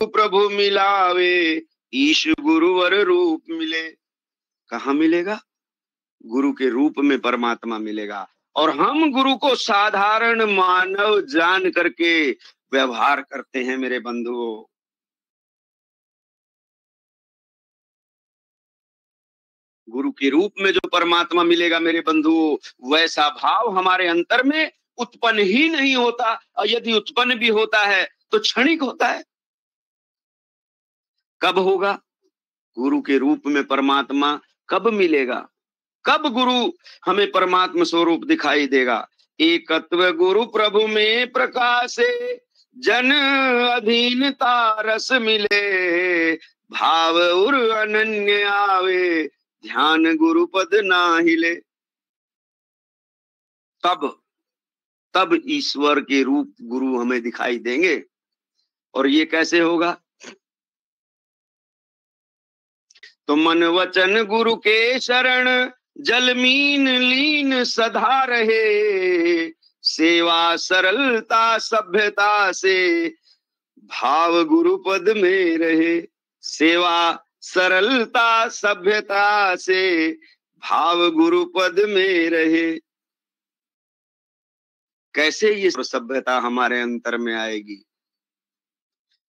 प्रभु मिलावे, ईश गुरुवर रूप मिले। कहाँ मिलेगा? गुरु के रूप में परमात्मा मिलेगा। और हम गुरु को साधारण मानव जान करके व्यवहार करते हैं मेरे बंधुओं। गुरु के रूप में जो परमात्मा मिलेगा मेरे बंधुओं, वैसा भाव हमारे अंतर में उत्पन्न ही नहीं होता, और यदि उत्पन्न भी होता है तो क्षणिक होता है। कब होगा? गुरु के रूप में परमात्मा कब मिलेगा? कब गुरु हमें परमात्मा स्वरूप दिखाई देगा? एकत्व गुरु प्रभु में प्रकाशे, जन अधीनता रस मिले। भाव उर अनन्य आवे, ध्यान गुरु पद ना हिले। तब ईश्वर के रूप गुरु हमें दिखाई देंगे। और ये कैसे होगा? तो मन वचन गुरु के शरण, जलमीन लीन सदा रहे। सेवा सरलता सभ्यता से, भाव गुरु पद में रहे। सेवा सरलता सभ्यता से, भाव गुरु पद में रहे। कैसे ये सभ्यता हमारे अंतर में आएगी?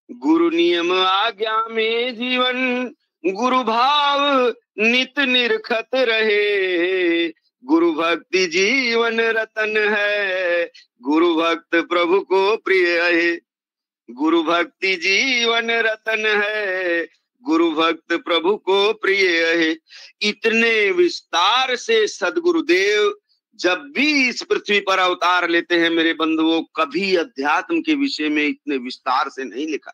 गुरु नियम आज्ञा में जीवन, गुरु भाव नित निरखत रहे। गुरु भक्ति जीवन रतन है, गुरु भक्त प्रभु को प्रिय है। गुरु भक्ति जीवन रतन है, गुरु भक्त प्रभु को प्रिय है। इतने विस्तार से सदगुरुदेव जब भी इस पृथ्वी पर अवतार लेते हैं मेरे बंधुओं, कभी अध्यात्म के विषय में इतने विस्तार से नहीं लिखा।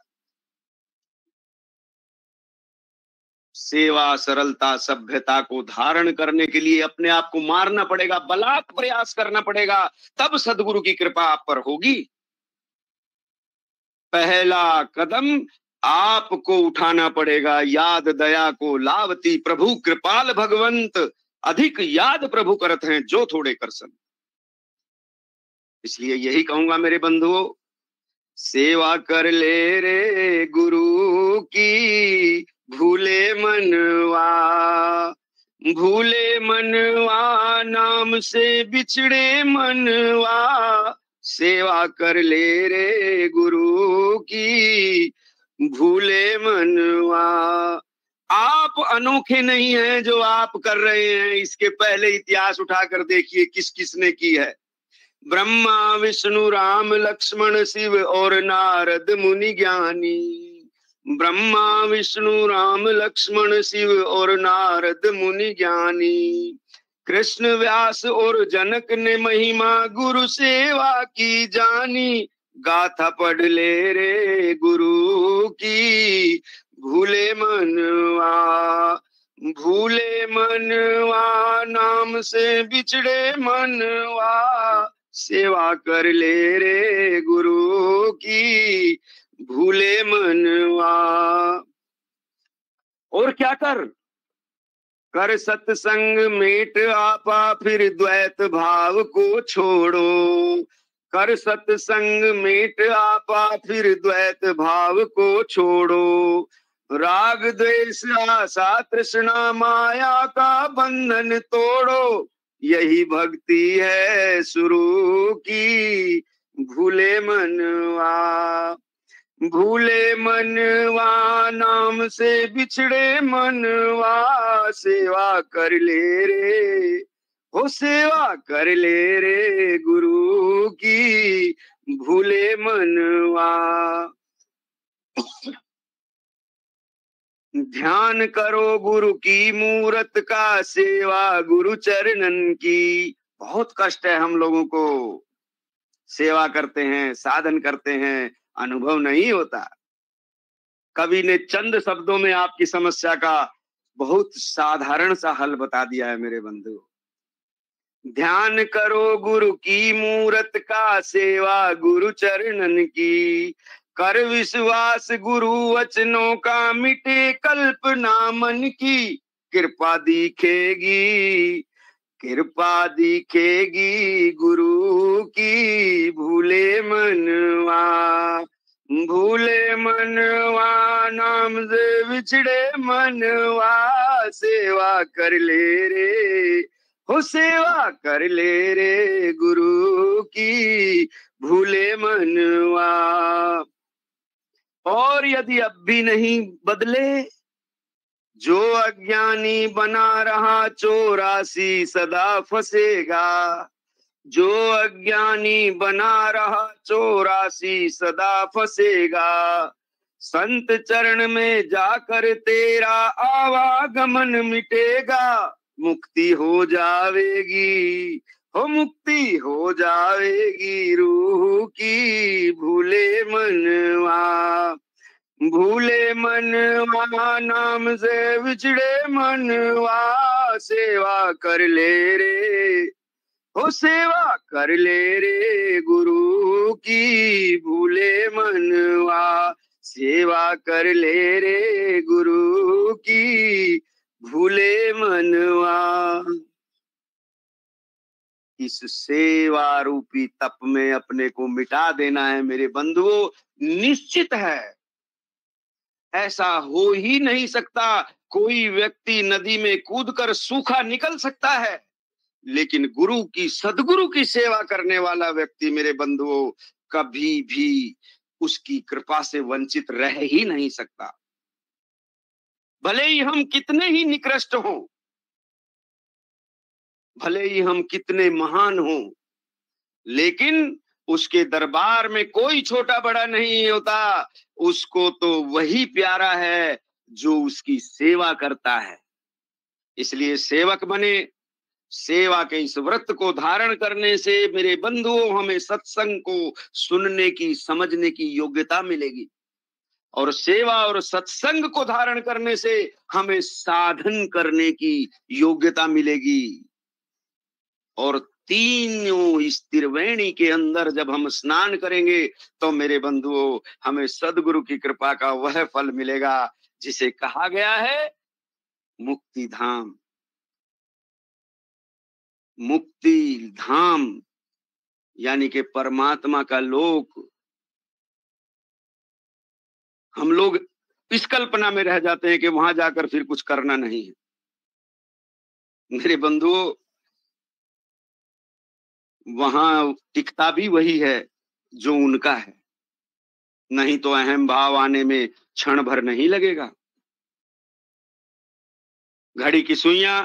सेवा सरलता सभ्यता को धारण करने के लिए अपने आप को मारना पड़ेगा, बलात् प्रयास करना पड़ेगा, तब सदगुरु की कृपा आप पर होगी। पहला कदम आपको उठाना पड़ेगा, याद दया को लावती प्रभु कृपाल भगवंत। अधिक याद प्रभु करत हैं जो थोड़े कर सन। इसलिए यही कहूंगा मेरे बंधुओं, सेवा कर ले रे गुरु की, भूले मनवा। भूले मनवा नाम से बिछड़े मनवा। सेवा कर ले रे गुरु की, भूले मनवा। आप अनोखे नहीं हैं जो आप कर रहे हैं, इसके पहले इतिहास उठाकर देखिए किस किसने की है। ब्रह्मा विष्णु राम लक्ष्मण शिव और नारद मुनि ज्ञानी। ब्रह्मा विष्णु राम लक्ष्मण शिव और नारद मुनि ज्ञानी। कृष्ण व्यास और जनक ने महिमा गुरु सेवा की जानी। गाथा पढ़ ले रे गुरु की, भूले मनवा। भूले मनवा नाम से बिछड़े मनवा। सेवा कर ले रे गुरु की, भूले मनवा। और क्या कर? कर सत्संग मेट आपा, फिर द्वैत भाव को छोड़ो। कर सत्संग मेट आपा, फिर द्वैत भाव को छोड़ो। राग द्वेष आशा तृष्णा माया का बंधन तोड़ो। यही भक्ति है शुरू की, भूले मनवा। भूले मनवा नाम से बिछड़े मनवा। सेवा कर ले रे, हो सेवा कर ले रे गुरु की, भूले मनवा। ध्यान करो गुरु की मूरत का, सेवा गुरु चरणन की। बहुत कष्ट है हम लोगों को, सेवा करते हैं, साधन करते हैं, अनुभव नहीं होता। कवि ने चंद शब्दों में आपकी समस्या का बहुत साधारण सा हल बता दिया है मेरे बंधु। ध्यान करो गुरु की मूरत का, सेवा गुरु चरणन की। कर विश्वास गुरु वचनों का, मिटे कल्पना मन की। कृपा दिखेगी, कृपा दिखेगी गुरु की, भूले मनवा। भूले मनवा नाम से बिछड़े मनवा, सेवा कर ले रे, हो सेवा कर ले रे गुरु की, भूले मनवा। और यदि अब भी नहीं बदले, जो अज्ञानी बना रहा 84 सदा फंसेगा, जो अज्ञानी बना रहा 84 सदा फंसेगा। संत चरण में जाकर तेरा आवागमन मिटेगा, मुक्ति हो जावेगी, हो मुक्ति हो जावेगी रूह की, भूले मनवा। भूले मनवा नाम से बिछड़े मनवा, सेवा कर ले रे, हो सेवा कर ले रे गुरु की, भूले मनवा, सेवा कर ले रे गुरु की, भूले मनवा। इस सेवा रूपी तप में अपने को मिटा देना है मेरे बंधुओं, निश्चित है। ऐसा हो ही नहीं सकता। कोई व्यक्ति नदी में कूदकर सूखा निकल सकता है, लेकिन गुरु की, सदगुरु की सेवा करने वाला व्यक्ति मेरे बंधुओं कभी भी उसकी कृपा से वंचित रह ही नहीं सकता। भले ही हम कितने ही निकृष्ट हों, भले ही हम कितने महान हों, लेकिन उसके दरबार में कोई छोटा बड़ा नहीं होता। उसको तो वही प्यारा है जो उसकी सेवा करता है। इसलिए सेवक बने। सेवा के इस व्रत को धारण करने से मेरे बंधुओं हमें सत्संग को सुनने की, समझने की योग्यता मिलेगी, और सेवा और सत्संग को धारण करने से हमें साधन करने की योग्यता मिलेगी। और तीनों इस त्रिवेणी के अंदर जब हम स्नान करेंगे तो मेरे बंधुओं हमें सदगुरु की कृपा का वह फल मिलेगा जिसे कहा गया है मुक्ति धाम। मुक्ति धाम यानी कि परमात्मा का लोक। हम लोग इस कल्पना में रह जाते हैं कि वहां जाकर फिर कुछ करना नहीं है। मेरे बंधुओं, वहां टिकता भी वही है जो उनका है, नहीं तो अहम भाव आने में क्षण भर नहीं लगेगा। घड़ी की सुइयां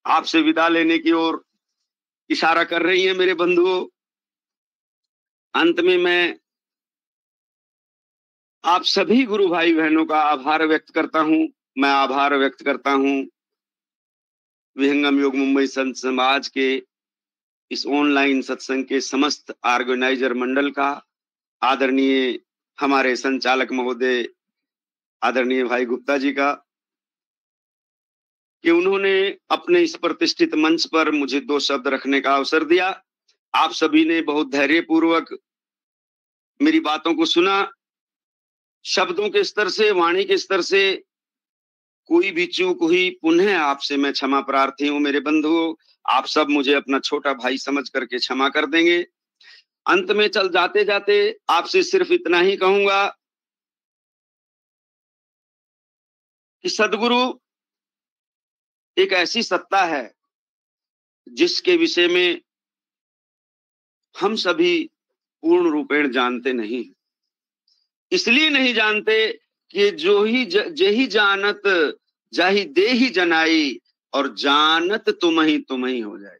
आपसे विदा लेने की ओर इशारा कर रही है मेरे बंधुओं। अंत में मैं आप सभी गुरु भाई बहनों का आभार व्यक्त करता हूं। मैं आभार व्यक्त करता हूं विहंगम योग मुंबई संत समाज के इस ऑनलाइन सत्संग के समस्त ऑर्गेनाइजर मंडल का, आदरणीय हमारे संचालक महोदय आदरणीय भाई गुप्ता जी का, कि उन्होंने अपने इस प्रतिष्ठित मंच पर मुझे 2 शब्द रखने का अवसर दिया। आप सभी ने बहुत धैर्यपूर्वक मेरी बातों को सुना। शब्दों के स्तर से, वाणी के स्तर से कोई भी चूक हुई, पुनः आपसे मैं क्षमा प्रार्थी हूं मेरे बंधुओं। आप सब मुझे अपना छोटा भाई समझ करके क्षमा कर देंगे। अंत में चल जाते जाते आपसे सिर्फ इतना ही कहूंगा कि सदगुरु एक ऐसी सत्ता है जिसके विषय में हम सभी पूर्ण रूपेण जानते नहीं। इसलिए नहीं जानते कि जो ही जेही जानत जाही देही जनाई, और जानत तुम ही हो जाए।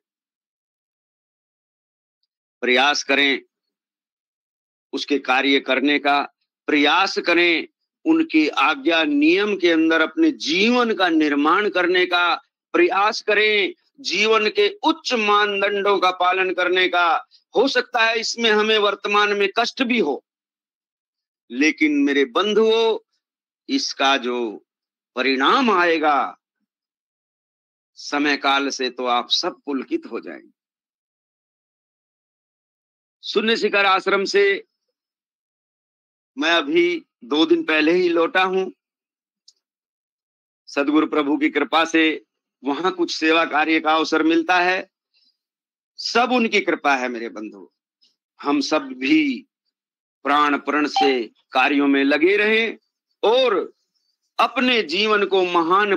प्रयास करें उसके कार्य करने का, प्रयास करें उनकी आज्ञा नियम के अंदर अपने जीवन का निर्माण करने का, प्रयास करें जीवन के उच्च मानदंडों का पालन करने का। हो सकता है इसमें हमें वर्तमान में कष्ट भी हो, लेकिन मेरे बंधुओं इसका जो परिणाम आएगा समय काल से तो आप सब पुलकित हो जाएंगे। शून्य शिखर आश्रम से मैं अभी 2 दिन पहले ही लौटा हूं। सदगुरु प्रभु की कृपा से वहां कुछ सेवा कार्य का अवसर मिलता है। सब उनकी कृपा है मेरे बंधु। हम सब भी प्राण प्रण से कार्यों में लगे रहें और अपने जीवन को महान